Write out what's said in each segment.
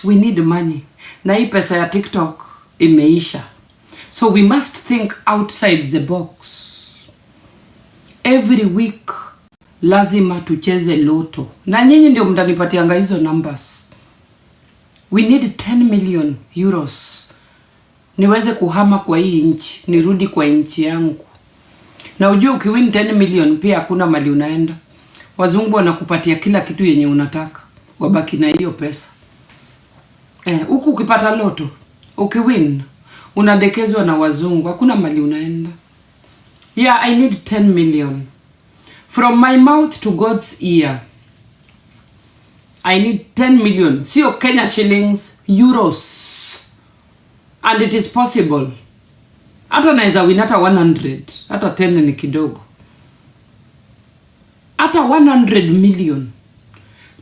we need money. Na hii pesa ya TikTok imeisha. So we must think outside the box. Every week lazima tucheze loto. Na nyinyi ndio mtanipatianga hizo numbers. We need 10 million euros. Niweze kuhama kwa hii nchi, nirudi kwa nchi yangu. Na ujue ukiwin 10 million pia hakuna mali unaenda. Wazungu wanakupatia kila kitu yenye unataka. Wabaki na hiyo pesa. Huku ukipata loto, ukiwin, unadekezwa na wazungu, hakuna mali unaenda. Yeah, I need 10 million. From my mouth to God's ear. I need 10 million. Sio Kenya shillings, euros. And it is possible. Hata naweza win hata 100. Hata 10 ni kidogo. Hata 100 million.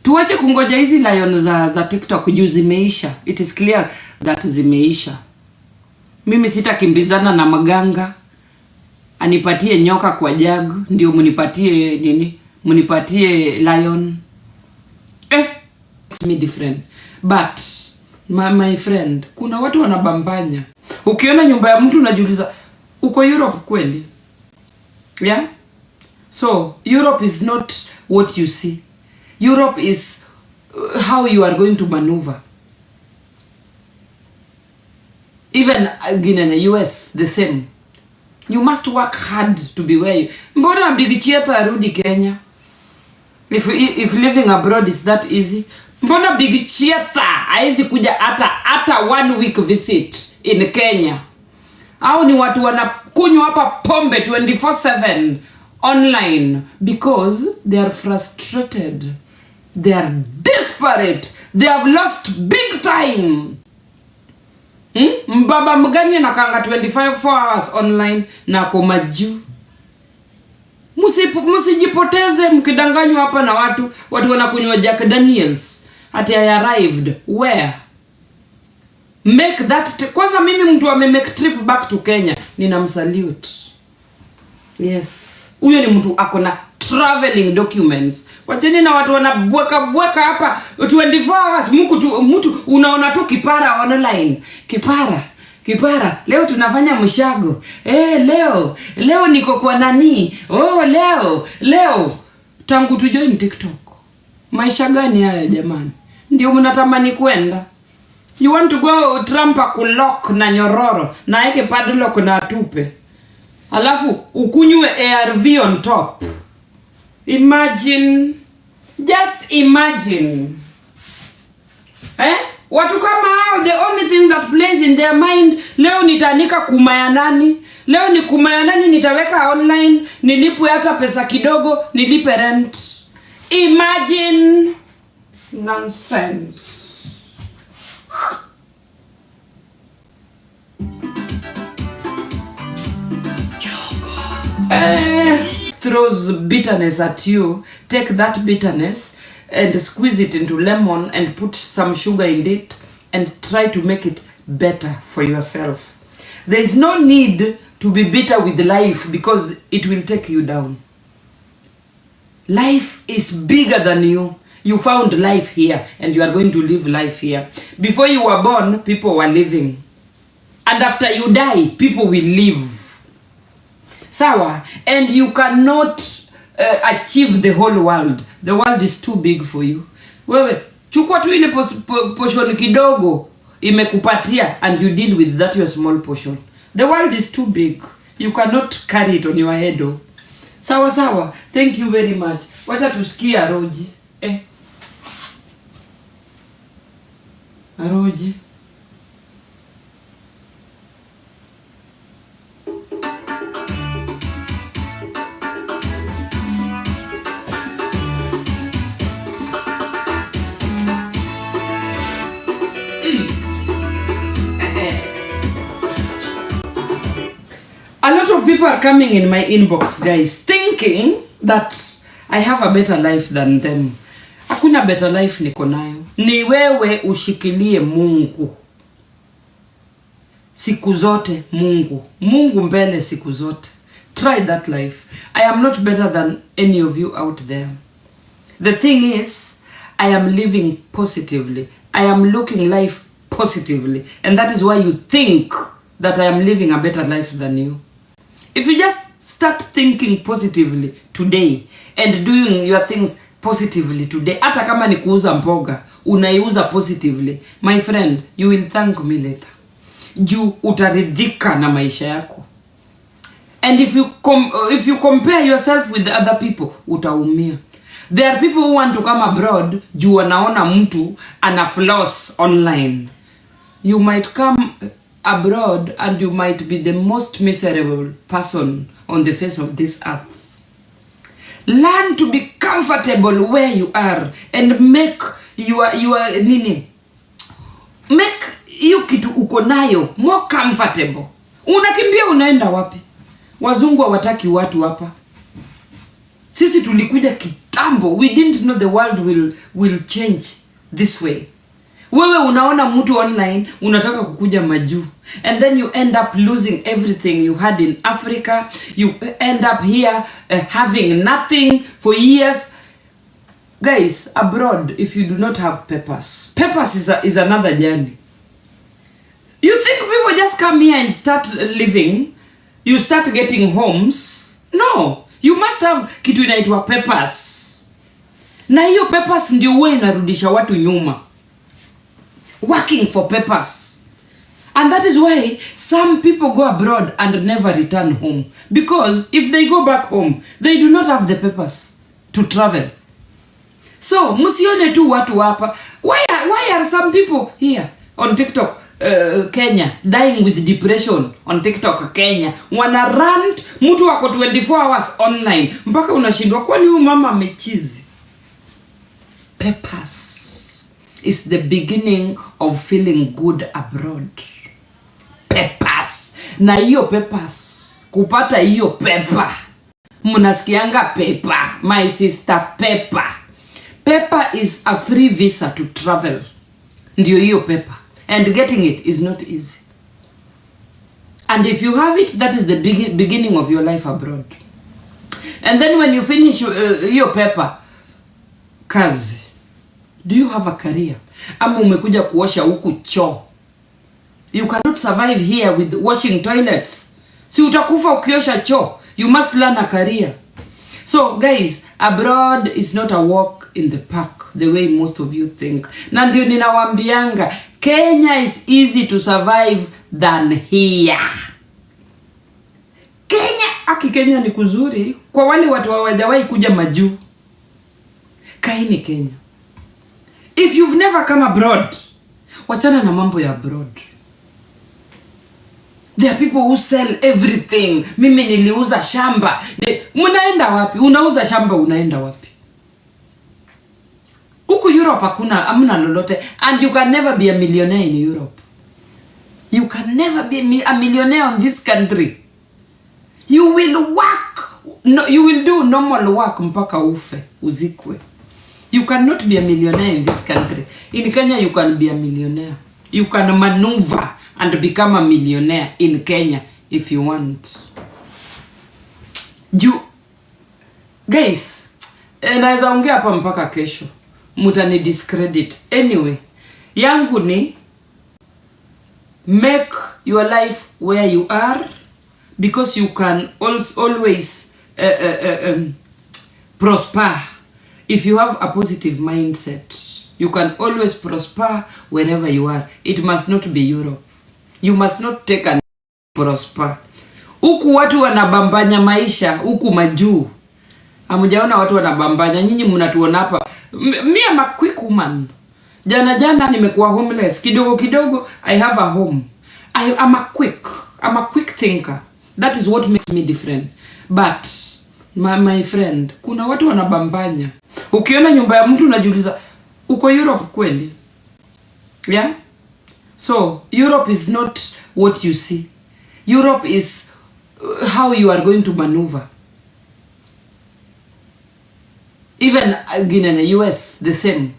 Tuache kungoja hizi lion za TikTok juu zimeisha. It is clear that zimeisha. Mimi sitakimbizana na maganga. Anipatie nyoka kwa jag. Ndio munipatie nini? Munipatie lion. It's me different. But my friend, kuna watu wanabambanya. Ukiona nyumba ya mtu unajiuliza, uko Europe kweli? Yeah? So, Europe is not what you see. Europe is how you are going to maneuver. Even in the US, the same. You must work hard to be where you... Mbona Big Chieta arudi Kenya? If living abroad is that easy. Mbona Big Chieta haizi kuja hata 1 week visit in Kenya? Au ni watu wanakunywa hapa pombe 24/7 online because they are frustrated. They are desperate. They have lost big time. Mbaba mgani anakanga 25 hours online na koma juu. Musijipoteze mkidanganywa hapa na watu wanakunywa Jack Daniels. Ati I arrived where? Make that kwanza mimi mtu make trip back to Kenya ninamsalute. Yes. Huyo ni mtu akona traveling documents. Wacheni na watu wanabweka hapa 24 hours mtu unaona tu kipara online. Kipara. Leo tunafanya mshago. Leo niko kwa nani? Leo. Tangu tu join TikTok. Maisha gani haya jamani? Ndio mnatamani kwenda. You want to go Trump akulock na nyororo na yake padlock na atupe. Alafu ukunywe ARV on top. Imagine. Just imagine. Watu kama hao, the only thing that plays in their mind, leo nitanika kumaya nani? Leo ni kumaya nani nitaweka online, nilipwe hata pesa kidogo, nilipe rent. Imagine. Nonsense. Throws bitterness at you. Take that bitterness and squeeze it into lemon and put some sugar in it and try to make it better for yourself. There is no need to be bitter with life because it will take you down. Life is bigger than you. You found life here and you are going to live life here. Before you were born, people were living. And after you die, people will live. Sawa? And you cannot achieve the whole world. The world is too big for you. Wewe, chukua tu ile portion kidogo imekupatia and you deal with that your small portion. The world is too big. You cannot carry it on your head. Sawa. Thank you very much. Wacha tusikie Aroji. Aroji. A lot of people are coming in my inbox, guys, thinking that I have a better life than them. Hakuna better life niko nayo. Ni wewe ushikilie Mungu. Siku zote Mungu. Mungu mbele siku zote. Try that life. I am not better than any of you out there. The thing is, I am living positively. I am looking life positively, and that is why you think that I am living a better life than you. If you just start thinking positively today and doing your things positively today, hata kama ni kuuza mboga unaiuza positively, my friend, you will thank me later. Juu utaridhika na maisha yako. And if you compare yourself with other people, utaumia. There are people who want to come abroad juu wanaona mtu ana floss online. You might come abroad and you might be the most miserable person on the face of this earth. Learn to be comfortable where you are and make your make hiyo kitu uko nayo more comfortable. Unakimbia unaenda wapi? Wazungu hawataki watu hapa. Sisi tulikuja kitambo. We didn't know the world will change this way. Wewe unaona mtu online unataka kukuja majuu, and then you end up losing everything you had in Africa. You end up here having nothing for years. Guys, abroad, if you do not have papers is another journey. You think people just come here and start living, you start getting homes? No, you must have kitu inaitwa papers. Na hiyo papers ndio huwa inarudisha watu nyuma. Working for papers. And that is why some people go abroad and never return home. Because if they go back home, they do not have the papers to travel. So, musione tu watu hapa. Why are some people here on TikTok, Kenya, dying with depression on TikTok, Kenya? Wana rant, mtu wako 24 hours online. Mpaka unashindwa kwani huyu mama amechizi. Papers is the beginning of feeling good abroad. Papers. Na hiyo papers, kupata hiyo paper. Munasikianga paper, my sister, paper. Paper is a free visa to travel. Ndio hiyo paper. And getting it is not easy. And if you have it, that is the beginning of your life abroad. And then when you finish your paper, kazi. Do you have a career? Ama umekuja kuosha huku choo? You cannot survive here with washing toilets. Si utakufa ukiosha choo. You must learn a career. So guys, abroad is not a walk in the park the way most of you think. Na ndio ninawaambianga, Kenya is easy to survive than here. Kenya ni kuzuri kwa wale watu hawajawahi kuja majuu. Kaini Kenya. If you've never come abroad, wachana na mambo ya abroad. There are people who sell everything. Mimi niliuza shamba. Munaenda wapi? Unauza shamba unaenda wapi? Huku Europe hakuna amna lolote, and you can never be a millionaire in Europe. You can never be a millionaire in this country. You will work. No, you will do normal work mpaka ufe, uzikwe. You cannot be a millionaire in this country. In Kenya, you can be a millionaire. You can maneuver and become a millionaire in Kenya if you want. Guys, naweza ongea hapa mpaka kesho. Mutani discredit. Anyway, yangu ni make your life where you are, because you can always prosper. If you have a positive mindset, you can always prosper wherever you are. It must not be Europe. You must not take and prosper. Huku watu wanabambanya maisha, huku majuu. Hamujaona watu wanabambanya, nyinyi mnatuona hapa. Me am a quick woman. Jana nimekuwa homeless. Kidogo, I have a home. I'm a quick thinker. That is what makes me different. But, my friend, kuna watu wanabambanya. Ukiona nyumba ya mtu unajiuliza, uko Europe kweli? Yeah? So, Europe is not what you see. Europe is how you are going to maneuver. Even again in the US, the same.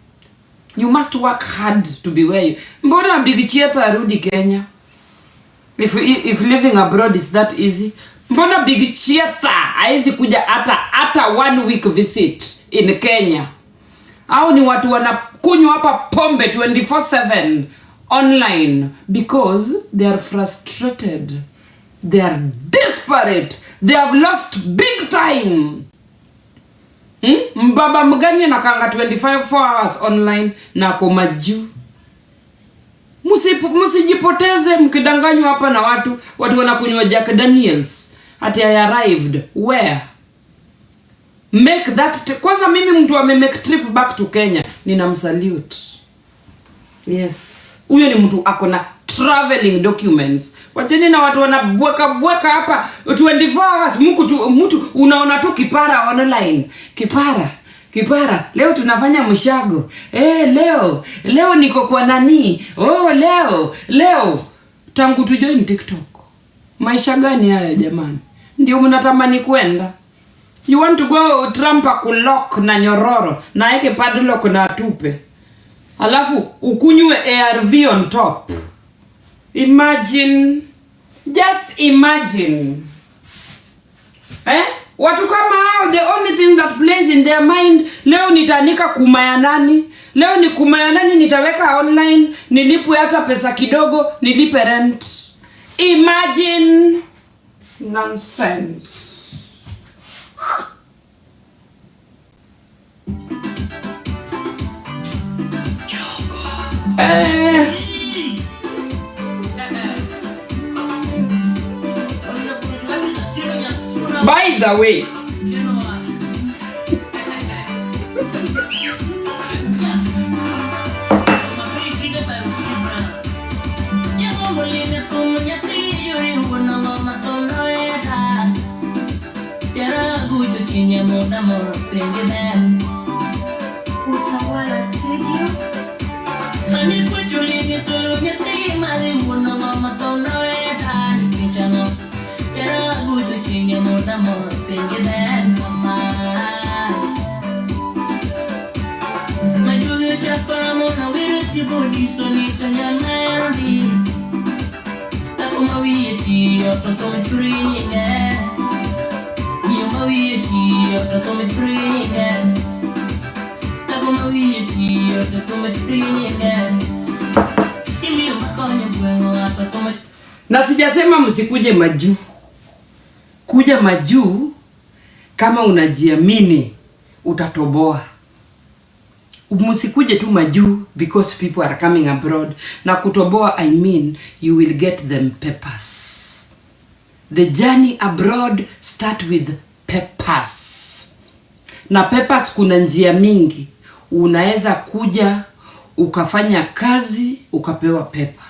You must work hard to be where you... Mbona Big Chieta arudi Kenya? If living abroad is that easy. Mbona Big Chieta haizi kuja hata 1 week visit in Kenya? Au ni watu wanakunywa hapa pombe 24/7 online because they are frustrated, they are desperate, they have lost big time. Mbaba mgani anakanga 25 hours online na kwa majuu? Musijipoteze mkidanganywa hapa na watu wanakunywa Jack Daniels ati I arrived where. Make that kwanza mimi mtu make trip back to Kenya ninamsalute. Yes, huyo ni mtu akona traveling documents. Wacheni na watu wanabweka hapa 24 hours. Mtu unaona tu kipara online. Kipara leo tunafanya mshago. Leo niko kwa nani? Leo tangu tujoin TikTok. Maisha gani haya jamani? Ndio mnatamani kwenda? You want to go Trump akulock na nyororo na yeke padlock na atupe. Alafu ukunywe ARV on top. Imagine, just imagine. Watu kama hao, the only thing that plays in their mind, leo nitanika kumaya nani? Leo ni kumaya nani nitaweka online, nilipwe hata pesa kidogo, nilipe rent. Imagine. Nonsense. By the way, Utawala Studio. Na sijasema msikuje majuu. Kuja majuu kama unajiamini utatoboa. Msikuje tu majuu because people are coming abroad. Na kutoboa I mean you will get them peppers. The journey abroad start with peppers. Na peppers kuna njia mingi. Unaweza kuja ukafanya kazi ukapewa pepper.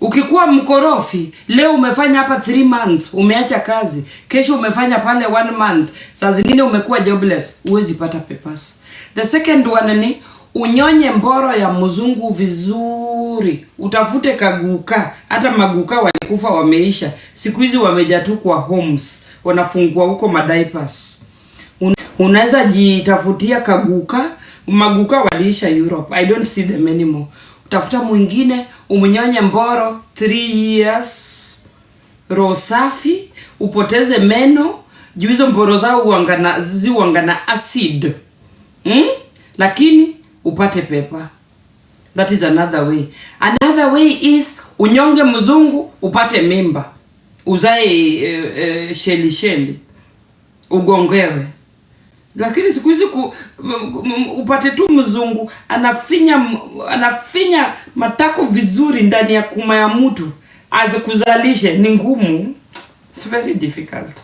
Ukikuwa mkorofi, leo umefanya hapa 3 months, umeacha kazi. Kesho umefanya pale 1 month. Saa zingine umekuwa jobless, huwezi pata peppers. The second one ni unyonye mboro ya mzungu vizuri. Utafute kaguka. Hata maguka walikufa wameisha. Siku hizi wamejaa tu kwa homes. Wanafungua huko madiapers. Unaweza jitafutia kaguka. Maguka waliisha Europe. I don't see them anymore. Utafuta mwingine, umnyonye mboro 3 years. Roho safi, upoteze meno, juu hizo mboro zao huangana acid. Lakini upate pepa. That is another way. Another way is unyonge mzungu upate mimba. Uzae sheli. Ugongewe. Lakini siku hizi upate tu mzungu anafinya matako vizuri ndani ya kuma ya mtu azikuzalishe ni ngumu. It's very difficult.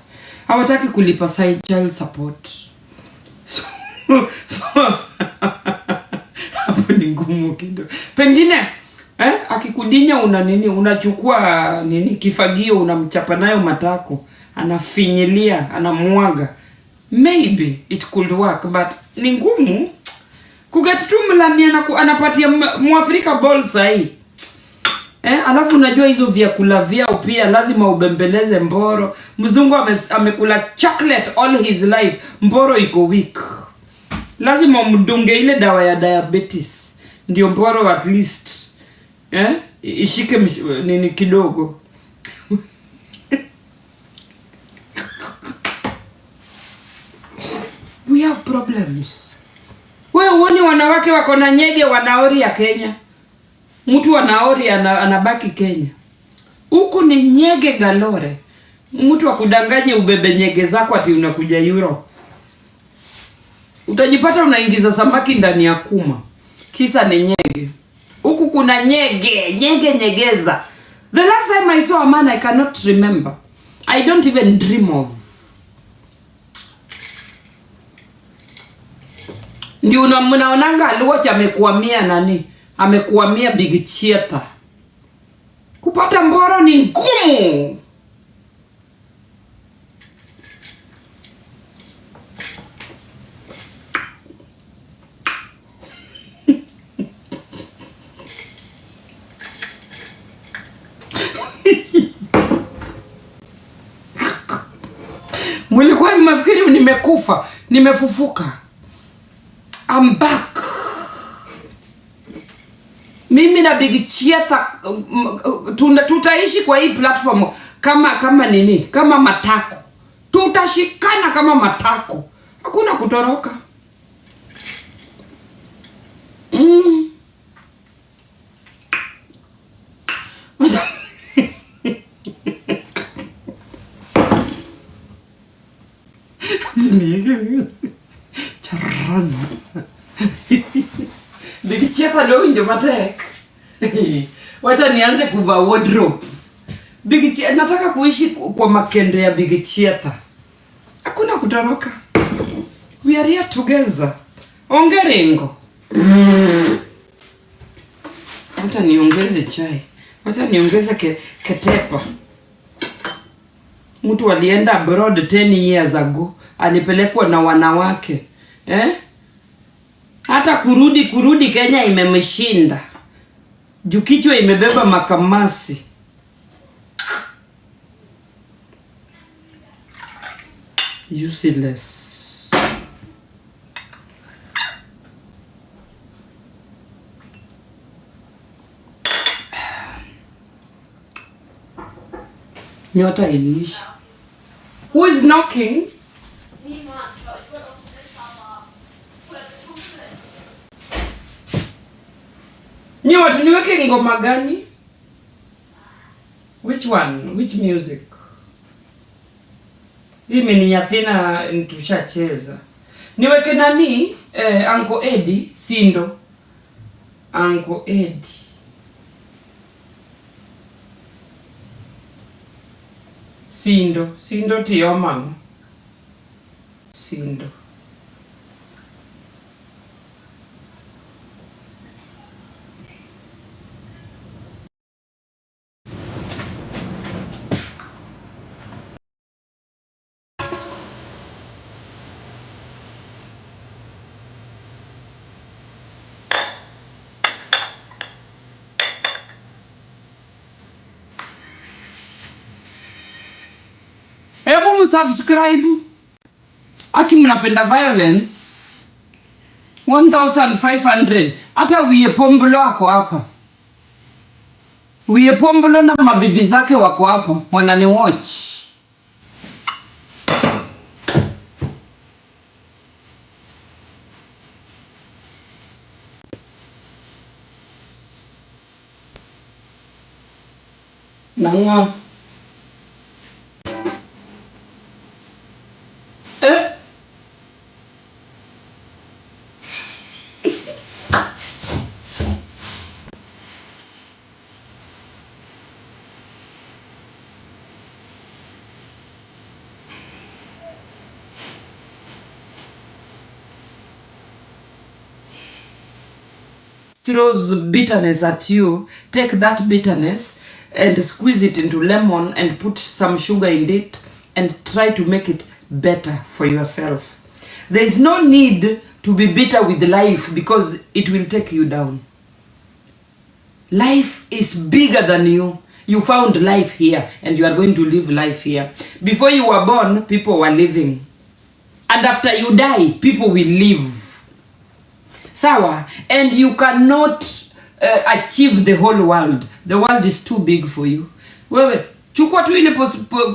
Hawataki kulipa side child support. So hapo ni ngumu kidogo. Pengine akikudinya unachukua kifagio unamchapa nayo matako, anafinyilia, anamwaga. Maybe it could work, but ni ngumu. Kugati tu mlami anapatia Mwafrika ball sahi. Alafu unajua hizo vyakula vyao pia lazima ubembeleze mboro. Mzungu amekula chocolate all his life. Mboro iko weak. Lazima umdunge ile dawa ya diabetes. Ndio mboro at least ishike kidogo. We have problems. wanawake wako na nyege wanaori ya Kenya. Mtu wanaori anabaki Kenya. Huku ni nyege galore. Mtu akudanganye ubebe nyege zako ati unakuja Europe. Utajipata unaingiza samaki ndani ya kuma. Kisa ni nyege. Huku kuna nyegeza. The last time I saw a man I cannot remember. I don't even dream of. Ndio mnaonanga Aluoch amekuamia nani? Amekuamia Big Chieta. Kupata mboro ni ngumu. Mlikuwa mnafikiri nimekufa, nimefufuka. I'm back. Mimi na Big Chieta tutaishi kwa hii platform kama nini? Kama matako. Tutashikana kama matako. Hakuna kutoroka. Charaza. Big Chieta leo ndio matek. Wacha nianze kuvaa wardrobe. Big Chieta nataka kuishi kwa makende ya Big Chieta. Hakuna kutoroka. We are here together. Ongerengo. Wacha niongeze chai. Wacha niongeze ketepa. Mtu alienda abroad 10 years ago. Alipelekwa na wanawake. Hata kurudi Kenya imemshinda. Juu kichwa imebeba makamasi. Useless. Nyota iliisha. Who is knocking? Ni watu niweke ngoma gani? Which one? Which music? Mimi ni Nyathina nitushacheza. Niweke nani? Uncle Eddie Sindo. Uncle Eddie. Sindo tiyo mama. Sindo. Hebu msubscribe. Aki mnapenda violence. 1500. Hata Wie Pombolo wako hapa. Wie Pombolo na mabibi zake wako hapa. Wanani watch. Nanga. Throws bitterness at you. Take that bitterness and squeeze it into lemon and put some sugar in it and try to make it better for yourself. There is no need to be bitter with life because it will take you down. Life is bigger than you. You found life here and you are going to live life here. Before you were born, people were living. And after you die, people will live. Sawa, and you cannot achieve the whole world. The world is too big for you. Wewe, chukua tu ile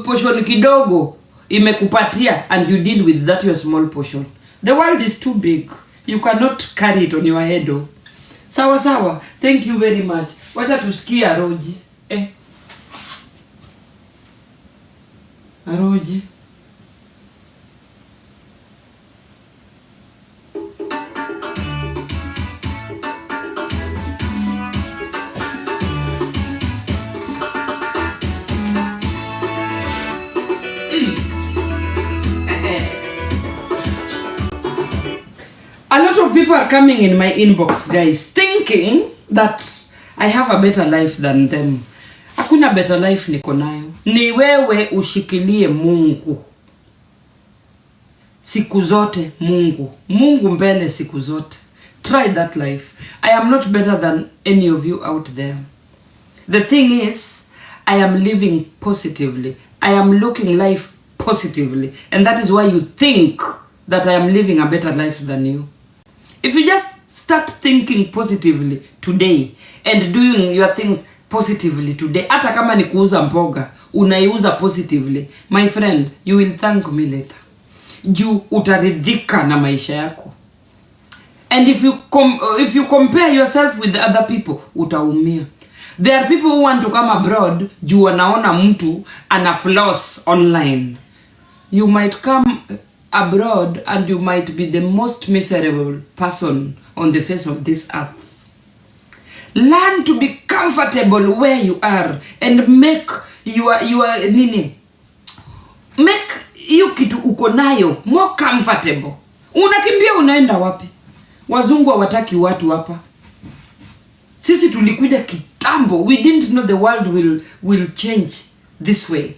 portion kidogo imekupatia and you deal with that your small portion. The world is too big. You cannot carry it on your head. Oh. Sawa sawa. Thank you very much. Wacha tusikie Aroji. Aroji. A lot of people are coming in my inbox, guys, thinking that I have a better life than them. Hakuna better life niko nayo. Ni wewe ushikilie Mungu. Siku zote Mungu. Mungu mbele siku zote. Try that life. I am not better than any of you out there. The thing is, I am living positively. I am looking life positively. And that is why you think that I am living a better life than you. If you just start thinking positively today and doing your things positively today, hata kama ni kuuza mboga, unaiuza positively, my friend, you will thank me later. Juu utaridhika na maisha yako. And if you compare yourself with other people, utaumia. There are people who want to come abroad, juu wanaona mtu ana floss online. You might come abroad and you might be the most miserable person on the face of this earth. Learn to be comfortable where you are and make your make hiyo kitu uko nayo more comfortable. Unakimbia unaenda wapi? Wazungu hawataki watu hapa. Sisi tulikuja kitambo. We didn't know the world will change this way.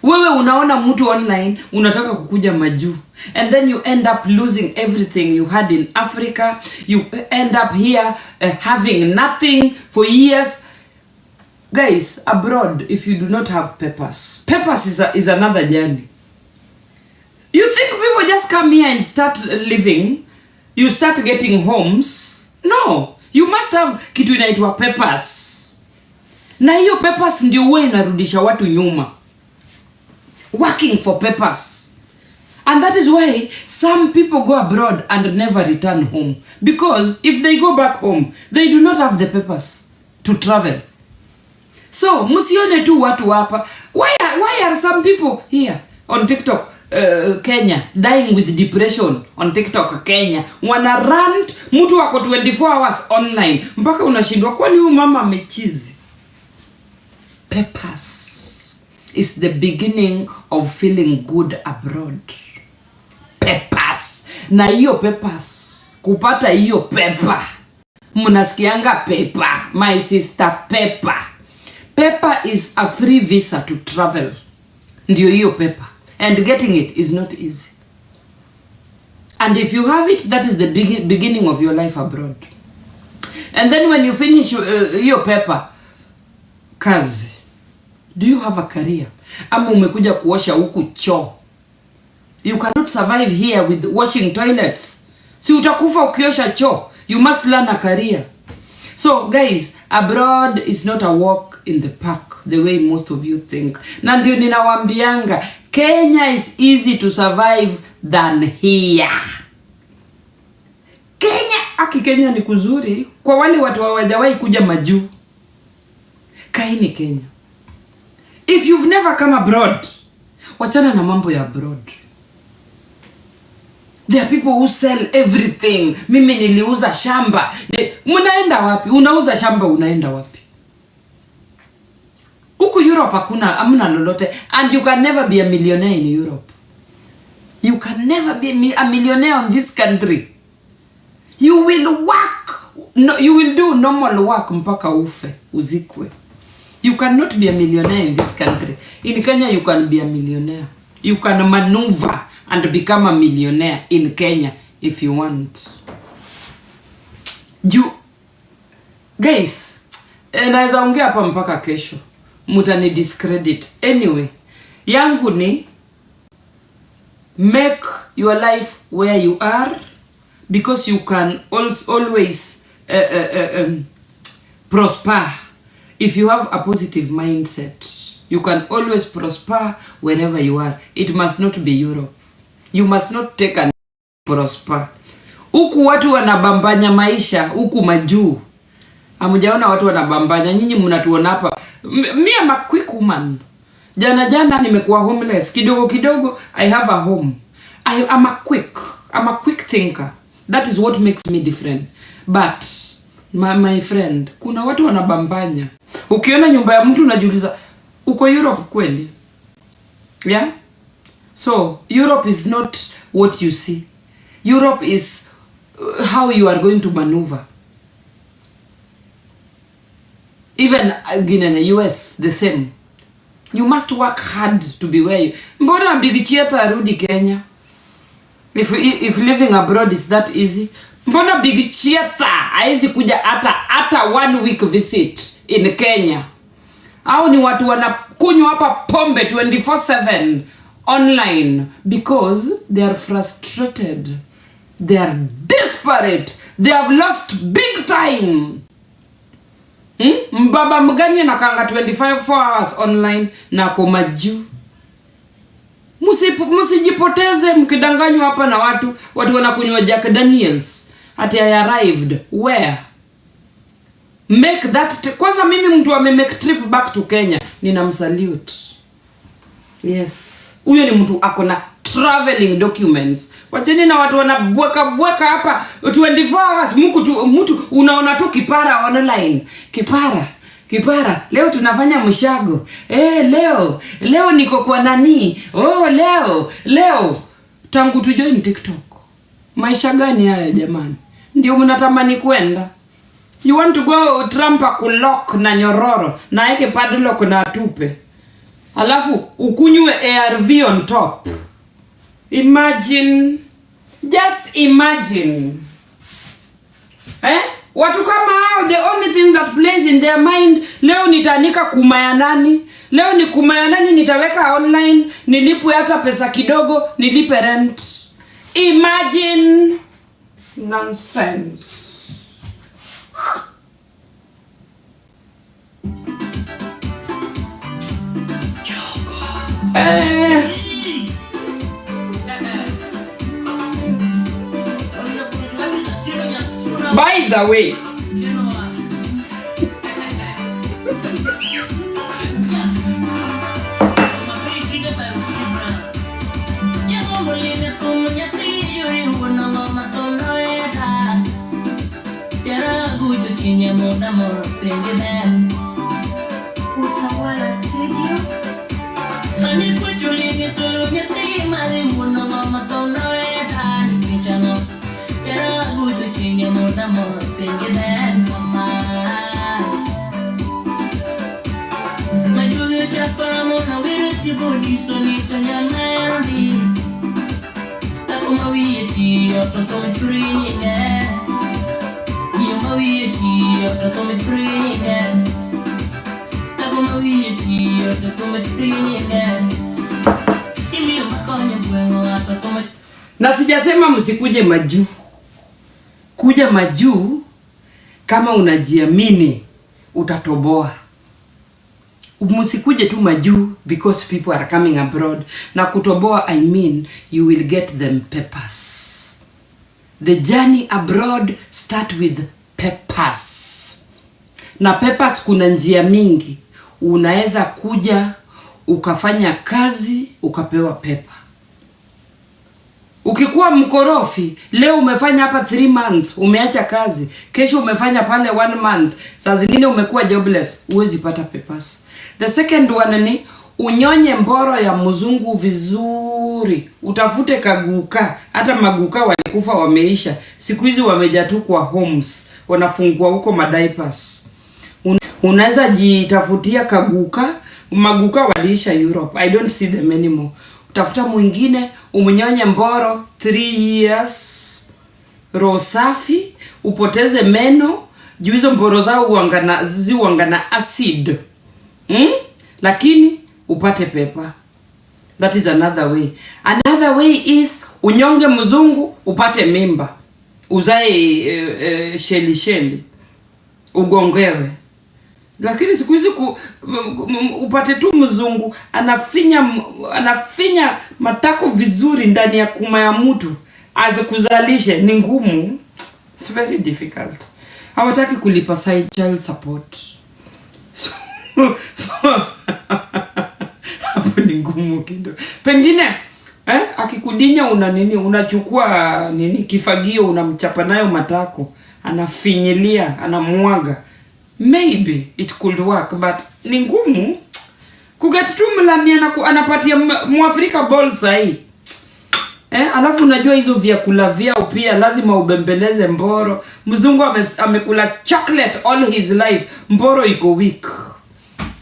Wewe unaona mtu online, unataka kukuja majuu. And then you end up losing everything you had in Africa. You end up here having nothing for years. Guys, abroad, if you do not have papers is another journey. You think people just come here and start living, you start getting homes? No. You must have kitu inaitwa papers. Na hiyo papers ndio huwa inarudisha watu nyuma. Working for papers. And that is why some people go abroad and never return home. Because if they go back home, they do not have the papers to travel. So, musione tu watu hapa. Why are some people here on TikTok, Kenya, dying with depression on TikTok, Kenya? Wana rant, mtu wako 24 hours online. Mpaka unashindwa kwani huyu mama amechizi. Papers is the beginning of feeling good abroad. Papers. Na hiyo papers, kupata hiyo paper. Munasikianga paper, my sister, paper. Paper is a free visa to travel. Ndio hiyo paper. And getting it is not easy. And if you have it, that is the beginning of your life abroad. And then when you finish your paper, kazi. Do you have a career? Ama umekuja kuosha huku choo? You cannot survive here with washing toilets. Si utakufa ukiosha choo. You must learn a career. So guys, abroad is not a walk in the park the way most of you think. Na ndio ninawaambianga, Kenya is easy to survive than here. Kenya ni kuzuri kwa wale watu hawajawahi kuja majuu. Kaini Kenya. If you've never come abroad, wachana na mambo ya abroad. There are people who sell everything. Mimi niliuza shamba. Munaenda wapi? Unauza shamba unaenda wapi? Huku Europe hakuna amna lolote. And you can never be a millionaire in Europe. You can never be a millionaire in this country. You will work. No, you will do normal work mpaka ufe, uzikwe. You cannot be a millionaire in this country. In Kenya, you can be a millionaire. You can maneuver and become a millionaire in Kenya if you want. Guys, naweza ongea hapa mpaka kesho. Mutani discredit. Anyway, yangu ni make your life where you are, because you can always prosper. If you have a positive mindset, you can always prosper wherever you are. It must not be Europe. You must not take and prosper. Huku watu wanabambanya maisha huku majuu. Hamujaona watu wanabambanya, nyinyi mnatuona hapa. Me am a quick woman. Jana nimekuwa homeless. Kidogo I have a home. I'm a quick thinker. That is what makes me different. But my friend, kuna watu wanabambanya. Ukiona nyumba ya mtu unajiuliza, uko Europe kweli? Yeah? So, Europe is not what you see. Europe is how you are going to maneuver. Even in the US, the same. You must work hard to be where you... Mbona Big Chieta arudi Kenya? If living abroad is that easy. Mbona Big Chieta haizi kuja hata 1 week visit in Kenya? Au ni watu wanakunywa hapa pombe 24/7 online because they are frustrated. They are desperate. They have lost big time. Mbaba mgani anakanga 25 hours online na komaju? Musijipoteze mkidanganywa hapa na watu wanakunywa Jack Daniels. Ati I arrived where? Make that kwanza mimi mtu make trip back to Kenya ninamsalute. Yes. Huyo ni mtu akona traveling documents. Wacheni na watu wanabweka hapa 24 hours mtu unaona tu kipara online. Kipara. Leo tunafanya mshago. Leo niko kwa nani? Leo tangu tu join TikTok. Maisha gani haya jamani? Ndio mnatamani kwenda? You want to go Trump akulock na nyororo na yake padlock na atupe. Alafu ukunywe ARV on top. Imagine. Just imagine. Watu kama hao, the only thing that plays in their mind, leo nitanika kumaya nani? Leo ni kumaya nani nitaweka online, nilipwe hata pesa kidogo, nilipe rent. Imagine. Nonsense. By the way, Utawala Studio. Na sijasema msikuje majuu. Kuja majuu kama unajiamini utatoboa. Msikuje tu majuu because people are coming abroad. Na kutoboa I mean you will get them peppers. The journey abroad start with peppers. Na peppers kuna njia mingi. Unaweza kuja ukafanya kazi ukapewa pepper. Ukikuwa mkorofi, leo umefanya hapa 3 months, umeacha kazi. Kesho umefanya pale 1 month. Saa zingine umekuwa jobless, huwezi pata peppers. The second one ni unyonye mboro ya mzungu vizuri. Utafute kaguka. Hata maguka walikufa wameisha. Siku hizi wamejaa tu kwa homes. Wanafungua huko madiapers. Unaweza jitafutia kaguka. Maguka waliisha Europe. I don't see them anymore. Utafuta mwingine, umnyonye mboro 3 years. Roho safi, upoteze meno, juu hizo mboro zao huangana acid. Lakini upate pepa. That is another way. Another way is unyonge mzungu upate mimba. Uzae sheli. Ugongewe. Lakini siku hizi upate tu mzungu anafinya matako vizuri ndani ya kuma ya mtu. as kuzalishe ni ngumu. It's very difficult. Hawataki kulipa side child support. So hapo ni ngumu kidogo. Pengine akikudinya una nini, unachukua nini kifagio unamchapa nayo matako, anafinyilia, anamwaga. Maybe it could work, but ni ngumu. Kuget tu mlamia anapatia Mwafrika ball sahi. Alafu unajua hizo vyakula vyao pia lazima ubembeleze mboro. Mzungu amekula chocolate all his life, mboro iko weak.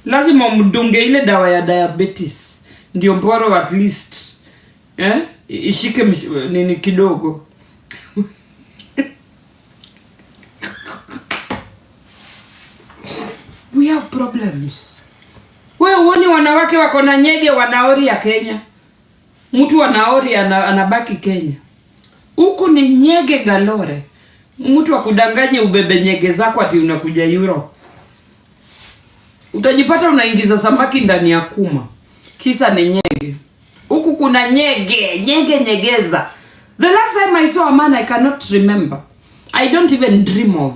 Lazima mdunge ile dawa ya diabetes ndio mboro at least ishike nini kidogo. We have problems. Wewe uone wanawake wako na nyege wanaori ya Kenya. Mtu wanaori anabaki Kenya. Huku ni nyege galore. Mtu akudanganye ubebe nyege zako ati unakuja Europe. Utajipata unaingiza samaki ndani ya kuma. Kisa ni nyege. Huku kuna nyegeza. The last time I saw a man I cannot remember. I don't even dream of.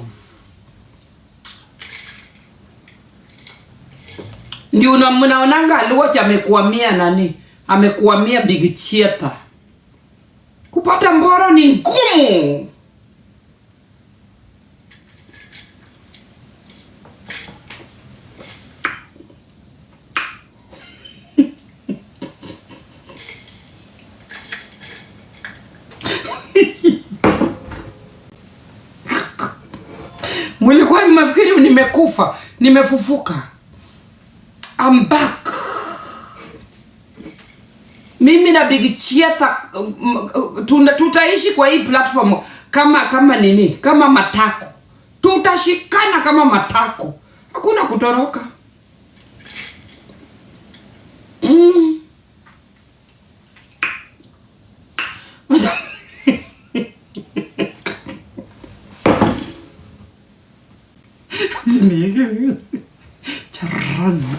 Ndio mnaonanga Aluoch amekuamia nani? Amekuamia Big Chieta. Kupata mboro ni ngumu. Mlikuwa mnafikiri nimekufa, nimefufuka. I'm back. Mimi na Big Chieta tutaishi kwa hii platform kama nini? Kama matako. Tutashikana kama matako. Hakuna kutoroka. Charaza.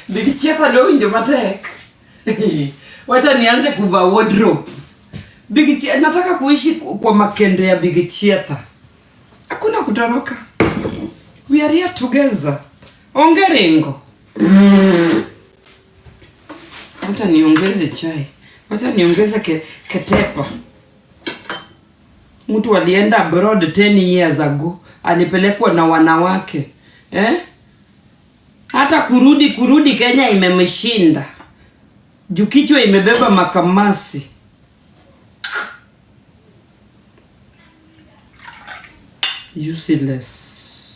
Big Chieta leo ndio matek. Wacha nianze kuvaa wardrobe. Big Chieta nataka kuishi kwa makende ya Big Chieta. Hakuna kutoroka. We are here together. Ongerengo. Wacha niongeze chai. Wacha niongeze ketepa. Mtu alienda abroad 10 years ago. Alipelekwa na wanawake. Hata kurudi Kenya imemshinda. Juu kichwa imebeba makamasi. Useless.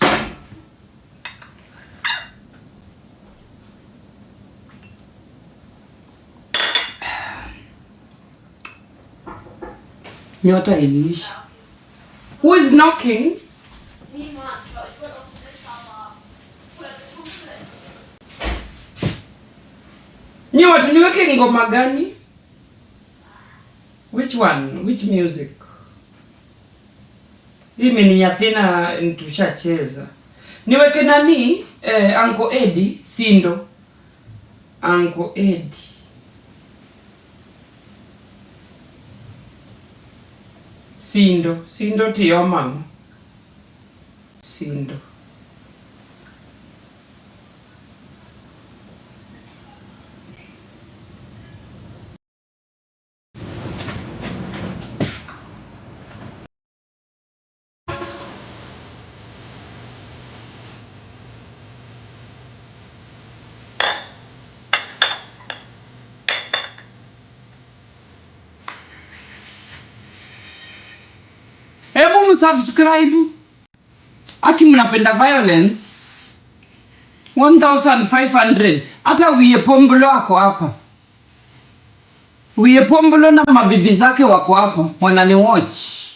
Nyota iliisha. Who is knocking? Ni watu niweke ngoma gani? Which one? Which music? Mimi ni Nyathina nitushacheza. Niweke nani? Uncle Eddie Sindo. Uncle Eddie. Sindo tiyo mama. Sindo. Hebu msubscribe. Ati mnapenda violence. 1500. Hata Wiye Pombolo wako hapa. Wiye Pombolo na mabibi zake wako hapa. Wanani watch.